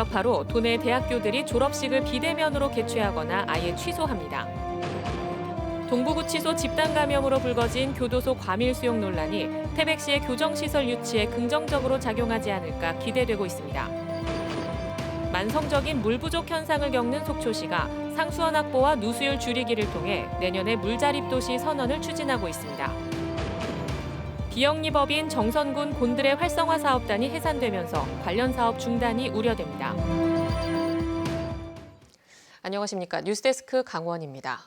여파로 도내 대학교들이 졸업식을 비대면으로 개최하거나 아예 취소합니다. 동부구치소 집단 감염으로 불거진 교도소 과밀 수용 논란이 태백시의 교정시설 유치에 긍정적으로 작용하지 않을까 기대되고 있습니다. 만성적인 물 부족 현상을 겪는 속초시가 상수원 확보와 누수율 줄이기를 통해 내년에 물자립 도시 선언을 추진하고 있습니다. 비영리법인 정선군 곤드레 활성화 사업단이 해산되면서 관련 사업 중단이 우려됩니다. 안녕하십니까. 뉴스데스크 강원입니다.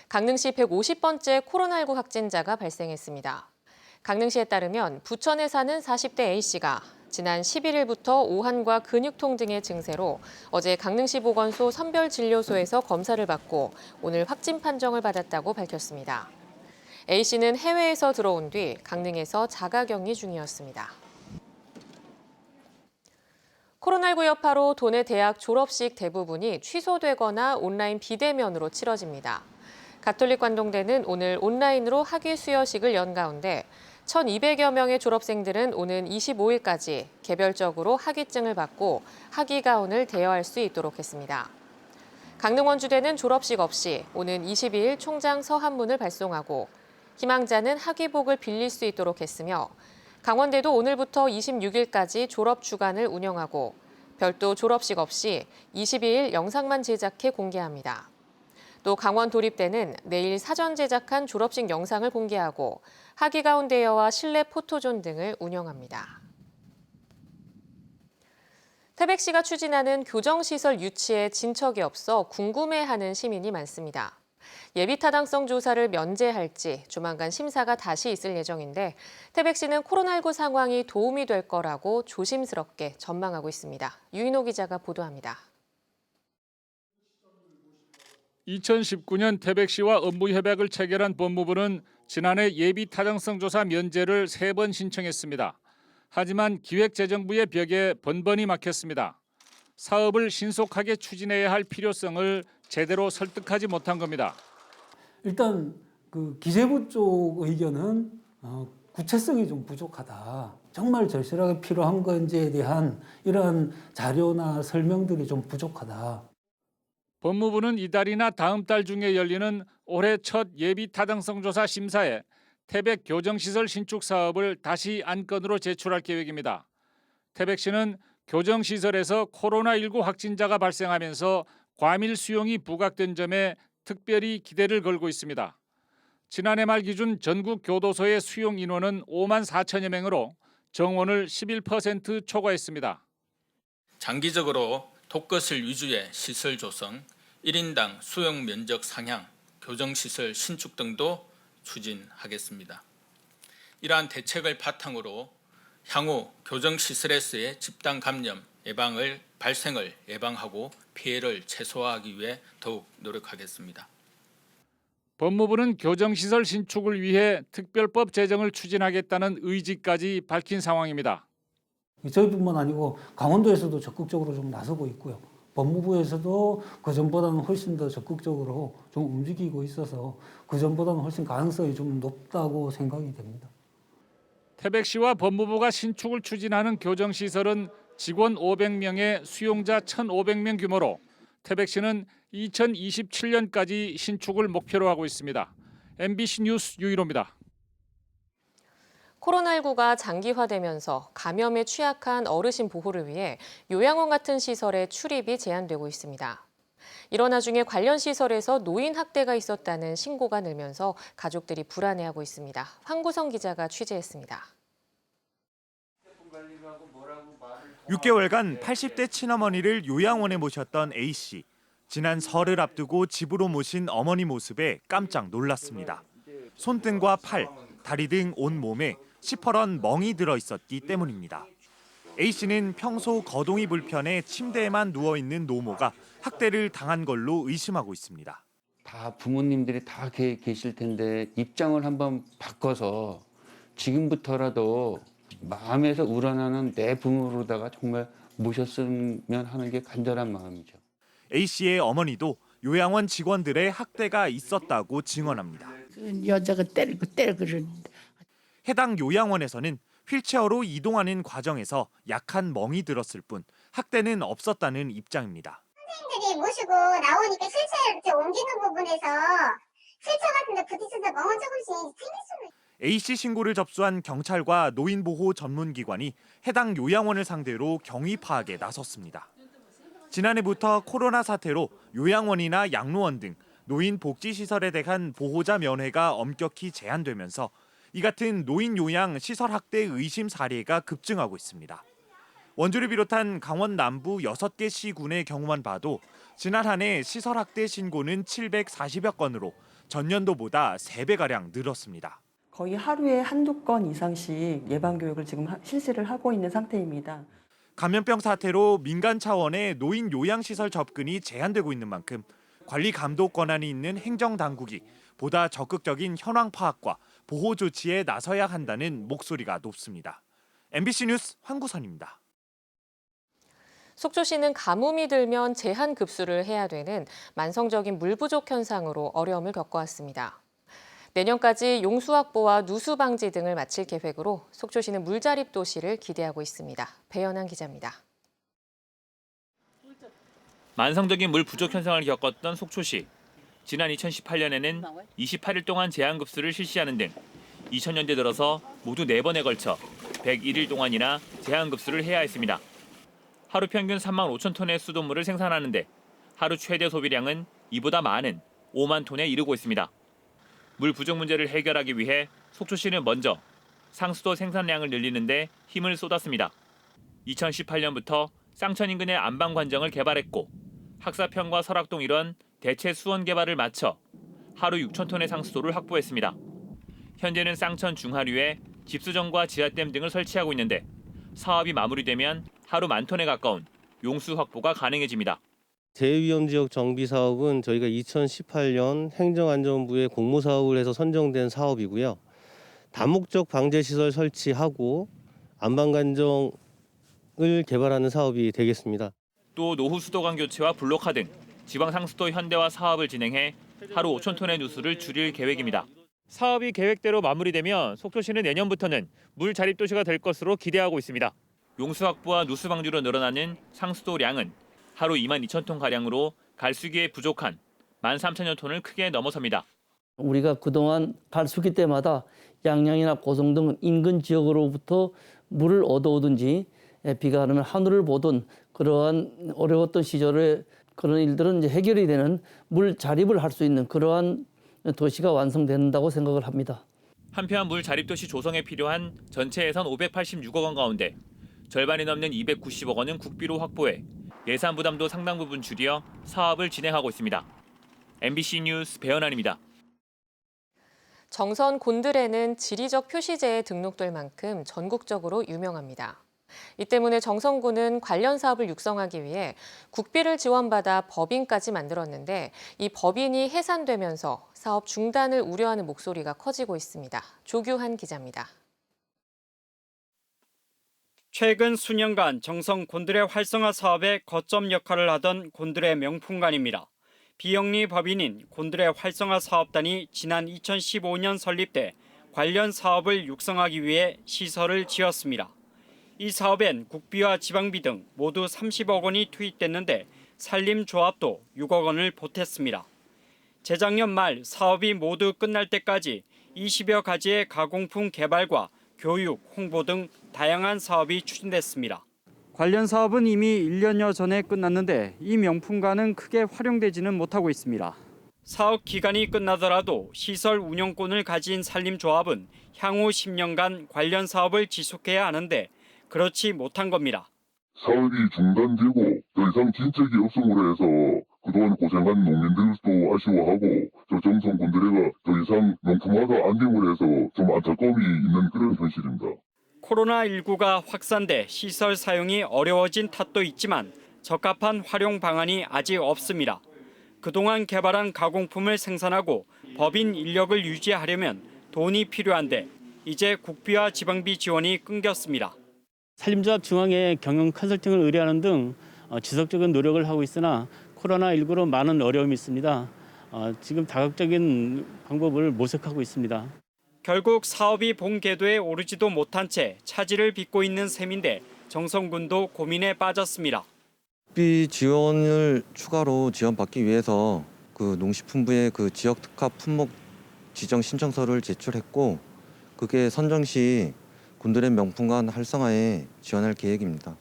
강릉시 150번째 코로나19 확진자가 발생했습니다. 강릉시에 따르면 부천에 사는 40대 A씨가 지난 11일부터 오한과 근육통 등의 증세로 어제 강릉시 보건소 선별진료소에서 검사를 받고 오늘 확진 판정을 받았다고 밝혔습니다. A씨는 해외에서 들어온 뒤 강릉에서 자가격리 중이었습니다. 코로나19 여파로 도내 대학 졸업식 대부분이 취소되거나 온라인 비대면으로 치러집니다. 가톨릭 관동대는 오늘 온라인으로 학위 수여식을 연 가운데 1,200여 명의 졸업생들은 오는 25일까지 개별적으로 학위증을 받고 학위 가운을 대여할 수 있도록 했습니다. 강릉원주대는 졸업식 없이 오는 22일 총장 서한문을 발송하고 희망자는 학위복을 빌릴 수 있도록 했으며 강원대도 오늘부터 26일까지 졸업 주간을 운영하고 별도 졸업식 없이 22일 영상만 제작해 공개합니다. 또 강원도립대는 내일 사전 제작한 졸업식 영상을 공개하고 학위 가운 대여와 실내 포토존 등을 운영합니다. 태백시가 추진하는 교정시설 유치에 진척이 없어 궁금해하는 시민이 많습니다. 예비 타당성 조사를 면제할지 조만간 심사가 다시 있을 예정인데 태백시는 코로나19 상황이 도움이 될 거라고 조심스럽게 전망하고 있습니다. 유인호 기자가 보도합니다. 2019년 태백시와 업무 협약을 체결한 법무부는 지난해 예비 타당성 조사 면제를 3번 신청했습니다. 하지만 기획재정부의 벽에 번번이 막혔습니다. 사업을 신속하게 추진해야 할 필요성을 제대로 설득하지 못한 겁니다. 일단 그 기재부 쪽 의견은 구체성이 좀 부족하다. 정말 절실하게 필요한 건지에 대한 이러한 자료나 설명들이 좀 부족하다. 법무부는 이달이나 다음 달 중에 열리는 올해 첫 예비 타당성 조사 심사에 태백 교정시설 신축 사업을 다시 안건으로 제출할 계획입니다. 태백시는 교정시설에서 코로나19 확진자가 발생하면서 과밀 수용이 부각된 점에 특별히 기대를 걸고 있습니다. 지난해 말 기준 전국 교도소의 수용 인원은 5만 4천여 명으로 정원을 11% 초과했습니다. 장기적으로 독거실 위주의 시설 조성, 1인당 수용 면적 상향, 교정시설 신축 등도 추진하겠습니다. 이러한 대책을 바탕으로 향후 교정시설에서의 집단 감염 발생을 예방하고 피해를 최소화하기 위해 더욱 노력하겠습니다. 법무부는 교정시설 신축을 위해 특별법 제정을 추진하겠다는 의지까지 밝힌 상황입니다. 저희뿐만 아니고 강원도에서도 적극적으로 좀 나서고 있고요. 법무부에서도 그전보다는 훨씬 더 적극적으로 좀 움직이고 있어서 그전보다는 훨씬 가능성이 좀 높다고 생각이 됩니다. 태백시와 법무부가 신축을 추진하는 교정시설은 직원 500명에 수용자 1,500명 규모로 태백시는 2027년까지 신축을 목표로 하고 있습니다. MBC 뉴스 유일호입니다. 코로나19가 장기화되면서 감염에 취약한 어르신 보호를 위해 요양원 같은 시설의 출입이 제한되고 있습니다. 이런 와중에 관련 시설에서 노인 학대가 있었다는 신고가 늘면서 가족들이 불안해하고 있습니다. 황구성 기자가 취재했습니다. 6개월간 80대 친어머니를 요양원에 모셨던 A씨. 지난 설을 앞두고 집으로 모신 어머니 모습에 깜짝 놀랐습니다. 손등과 팔, 다리 등 온몸에 시퍼런 멍이 들어 있었기 때문입니다. A씨는 평소 거동이 불편해 침대에만 누워있는 노모가 학대를 당한 걸로 의심하고 있습니다. 다 부모님들이 다 계실 텐데 입장을 한번 바꿔서 지금부터라도 마음에서 우러나는 내 부모로다가 정말 모셨으면 하는 게 간절한 마음이죠. A씨의 어머니도 요양원 직원들의 학대가 있었다고 증언합니다. 여자가 때리고 그러는데. 해당 요양원에서는 휠체어로 이동하는 과정에서 약한 멍이 들었을 뿐 학대는 없었다는 입장입니다. 선생님들이 모시고 나오니까 실체를 이렇게 옮기는 부분에서 실체 같은 데 부딪혀서 멍은 조금씩 생길 수는 있어요. A씨 신고를 접수한 경찰과 노인보호 전문기관이 해당 요양원을 상대로 경위 파악에 나섰습니다. 지난해부터 코로나 사태로 요양원이나 양로원 등 노인 복지시설에 대한 보호자 면회가 엄격히 제한되면서 이 같은 노인 요양 시설 학대 의심 사례가 급증하고 있습니다. 원주를 비롯한 강원 남부 6개 시군의 경우만 봐도 지난 한 해 시설 학대 신고는 740여 건으로 전년도보다 3배가량 늘었습니다. 거의 하루에 한두 건 이상씩 예방교육을 지금 실시를 하고 있는 상태입니다. 감염병 사태로 민간 차원의 노인 요양시설 접근이 제한되고 있는 만큼 관리 감독 권한이 있는 행정당국이 보다 적극적인 현황 파악과 보호 조치에 나서야 한다는 목소리가 높습니다. MBC 뉴스 황구선입니다. 속초시는 가뭄이 들면 제한 급수를 해야 되는 만성적인 물 부족 현상으로 어려움을 겪어왔습니다. 내년까지 용수 확보와 누수 방지 등을 마칠 계획으로 속초시는 물자립 도시를 기대하고 있습니다. 배연한 기자입니다. 만성적인 물 부족 현상을 겪었던 속초시. 지난 2018년에는 28일 동안 제한급수를 실시하는 등 2000년대 들어서 모두 4번에 걸쳐 101일 동안이나 제한급수를 해야 했습니다. 하루 평균 3만 5천 톤의 수돗물을 생산하는데 하루 최대 소비량은 이보다 많은 5만 톤에 이르고 있습니다. 물 부족 문제를 해결하기 위해 속초시는 먼저 상수도 생산량을 늘리는 데 힘을 쏟았습니다. 2018년부터 쌍천 인근의 안방관정을 개발했고 학사평과 설악동 일원 대체 수원 개발을 마쳐 하루 6천 톤의 상수도를 확보했습니다. 현재는 쌍천 중하류에 집수정과 지하댐 등을 설치하고 있는데 사업이 마무리되면 하루 10,000톤에 가까운 용수 확보가 가능해집니다. 대위험지역 정비 사업은 저희가 2018년 행정안전부에 공모사업을 해서 선정된 사업이고요. 다목적 방제시설 설치하고 안방관정을 개발하는 사업이 되겠습니다. 또 노후 수도관 교체와 블록화 등 지방상수도 현대화 사업을 진행해 하루 5천 톤의 누수를 줄일 계획입니다. 사업이 계획대로 마무리되면 속초시는 내년부터는 물 자립 도시가 될 것으로 기대하고 있습니다. 용수 확보와 누수 방류로 늘어나는 상수도량은 하루 2만 2천 톤 가량으로 갈수기에 부족한 13,000여 톤을 크게 넘어섭니다. 우리가 그동안 갈수기 때마다 양양이나 고성 등 인근 지역으로부터 물을 얻어오든지 비가 오면 하늘을 보던 그러한 어려웠던 시절에 그런 일들은 이제 해결이 되는 물 자립을 할 수 있는 그러한 도시가 완성된다고 생각을 합니다. 한편 물 자립 도시 조성에 필요한 전체 예산 586억 원 가운데 절반이 넘는 290억 원은 국비로 확보해 예산 부담도 상당 부분 줄여 사업을 진행하고 있습니다. MBC 뉴스 배연환입니다. 정선 곤드레는 지리적 표시제에 등록될 만큼 전국적으로 유명합니다. 이 때문에 정선군은 관련 사업을 육성하기 위해 국비를 지원받아 법인까지 만들었는데 이 법인이 해산되면서 사업 중단을 우려하는 목소리가 커지고 있습니다. 조규한 기자입니다. 최근 수년간 정선 곤드레 활성화 사업의 거점 역할을 하던 곤드레 명품관입니다. 비영리 법인인 곤드레 활성화 사업단이 지난 2015년 설립돼 관련 사업을 육성하기 위해 시설을 지었습니다. 이 사업엔 국비와 지방비 등 모두 30억 원이 투입됐는데 산림조합도 6억 원을 보탰습니다. 재작년 말 사업이 모두 끝날 때까지 20여 가지의 가공품 개발과 교육, 홍보 등 다양한 사업이 추진됐습니다. 관련 사업은 이미 1년여 전에 끝났는데 이 명품관은 크게 활용되지는 못하고 있습니다. 사업 기간이 끝나더라도 시설 운영권을 가진 산림조합은 향후 10년간 관련 사업을 지속해야 하는데 그렇지 못한 겁니다. 사업이 중단되고 더 이상 진척이 없음으로 해서 그동안 고생한 농민들도 아쉬워하고 저 정선 곤드레가 더 이상 명품화가 안 됨으로 해서 좀 안타까움이 있는 그런 현실입니다. 코로나19가 확산돼 시설 사용이 어려워진 탓도 있지만 적합한 활용 방안이 아직 없습니다. 그동안 개발한 가공품을 생산하고 법인 인력을 유지하려면 돈이 필요한데 이제 국비와 지방비 지원이 끊겼습니다. 산림조합 중앙에 경영 컨설팅을 의뢰하는 등 지속적인 노력을 하고 있으나 코로나19로 많은 어려움이 있습니다. 지금 다각적인 방법을 모색하고 있습니다. 결국 사업이 본 궤도에 오르지도 못한 채 차질을 빚고 있는 셈인데 정성군도 고민에 빠졌습니다. 비 지원을 추가로 지원받기 위해서 농식품부에 지역 특화 품목 지정 신청서를 제출했고 그게 선정 시 곤드레 명품관 활성화에 지원할 계획입니다.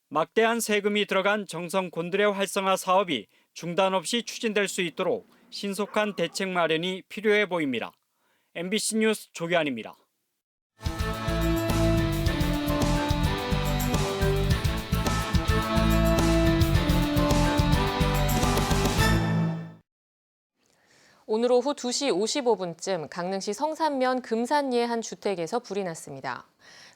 막대한 세금이 들어간 정성 곤드레 활성화 사업이 중단 없이 추진될 수 있도록 신속한 대책 마련이 필요해 보입니다. MBC 뉴스 조규환입니다. 오늘 오후 2시 55분쯤 강릉시 성산면 금산리의 한 주택에서 불이 났습니다.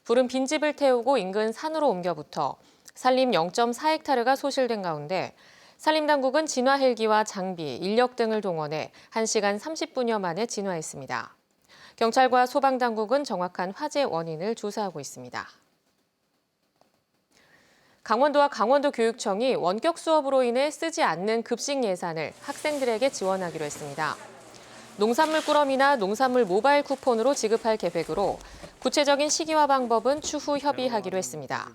불은 빈집을 태우고 인근 산으로 옮겨붙어 산림 0.4헥타르가 소실된 가운데 산림당국은 진화 헬기와 장비, 인력 등을 동원해 1시간 30분여 만에 진화했습니다. 경찰과 소방당국은 정확한 화재 원인을 조사하고 있습니다. 강원도와 강원도교육청이 원격 수업으로 인해 쓰지 않는 급식 예산을 학생들에게 지원하기로 했습니다. 농산물 꾸러미나 농산물 모바일 쿠폰으로 지급할 계획으로 구체적인 시기와 방법은 추후 협의하기로 했습니다.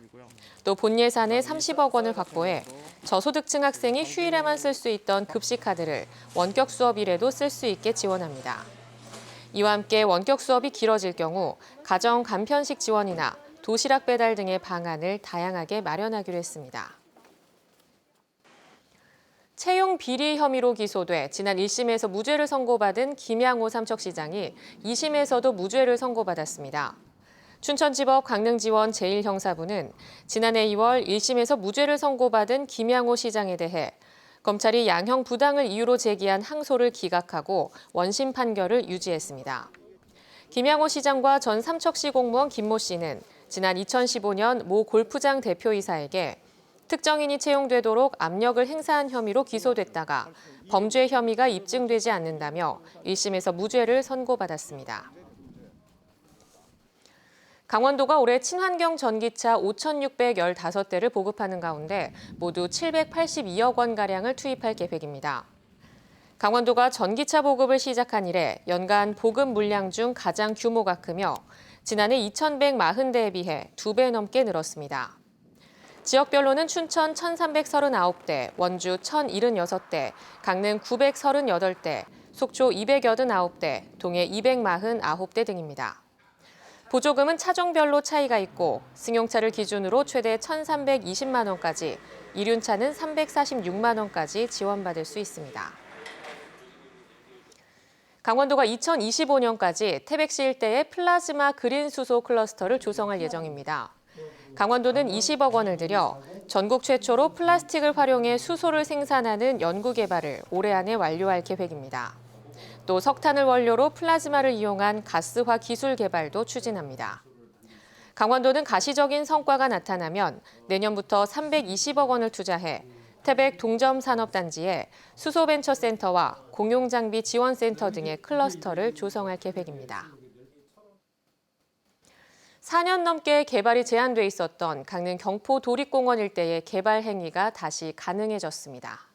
또 본 예산의 30억 원을 확보해 저소득층 학생이 휴일에만 쓸 수 있던 급식 카드를 원격 수업일에도 쓸 수 있게 지원합니다. 이와 함께 원격 수업이 길어질 경우 가정 간편식 지원이나 도시락 배달 등의 방안을 다양하게 마련하기로 했습니다. 채용 비리 혐의로 기소돼 지난 1심에서 무죄를 선고받은 김양호 삼척시장이 2심에서도 무죄를 선고받았습니다. 춘천지법 강릉지원 제1형사부는 지난해 2월 1심에서 무죄를 선고받은 김양호 시장에 대해 검찰이 양형 부당을 이유로 제기한 항소를 기각하고 원심 판결을 유지했습니다. 김양호 시장과 전 삼척시 공무원 김모 씨는 지난 2015년 모 골프장 대표이사에게 특정인이 채용되도록 압력을 행사한 혐의로 기소됐다가 범죄 혐의가 입증되지 않는다며 1심에서 무죄를 선고받았습니다. 강원도가 올해 친환경 전기차 5,615대를 보급하는 가운데 모두 782억 원가량을 투입할 계획입니다. 강원도가 전기차 보급을 시작한 이래 연간 보급 물량 중 가장 규모가 크며 지난해 2,140대에 비해 2배 넘게 늘었습니다. 지역별로는 춘천 1,339대, 원주 1,076대, 강릉 938대, 속초 289대, 동해 249대 등입니다. 보조금은 차종별로 차이가 있고 승용차를 기준으로 최대 1,320만 원까지, 이륜차는 346만 원까지 지원받을 수 있습니다. 강원도가 2025년까지 태백시 일대에 플라즈마 그린 수소 클러스터를 조성할 예정입니다. 강원도는 20억 원을 들여 전국 최초로 플라스틱을 활용해 수소를 생산하는 연구 개발을 올해 안에 완료할 계획입니다. 또 석탄을 원료로 플라즈마를 이용한 가스화 기술 개발도 추진합니다. 강원도는 가시적인 성과가 나타나면 내년부터 320억 원을 투자해 태백 동점산업단지에 수소벤처센터와 공용장비 지원센터 등의 클러스터를 조성할 계획입니다. 4년 넘게 개발이 제한돼 있었던 강릉 경포 도립공원 일대의 개발 행위가 다시 가능해졌습니다.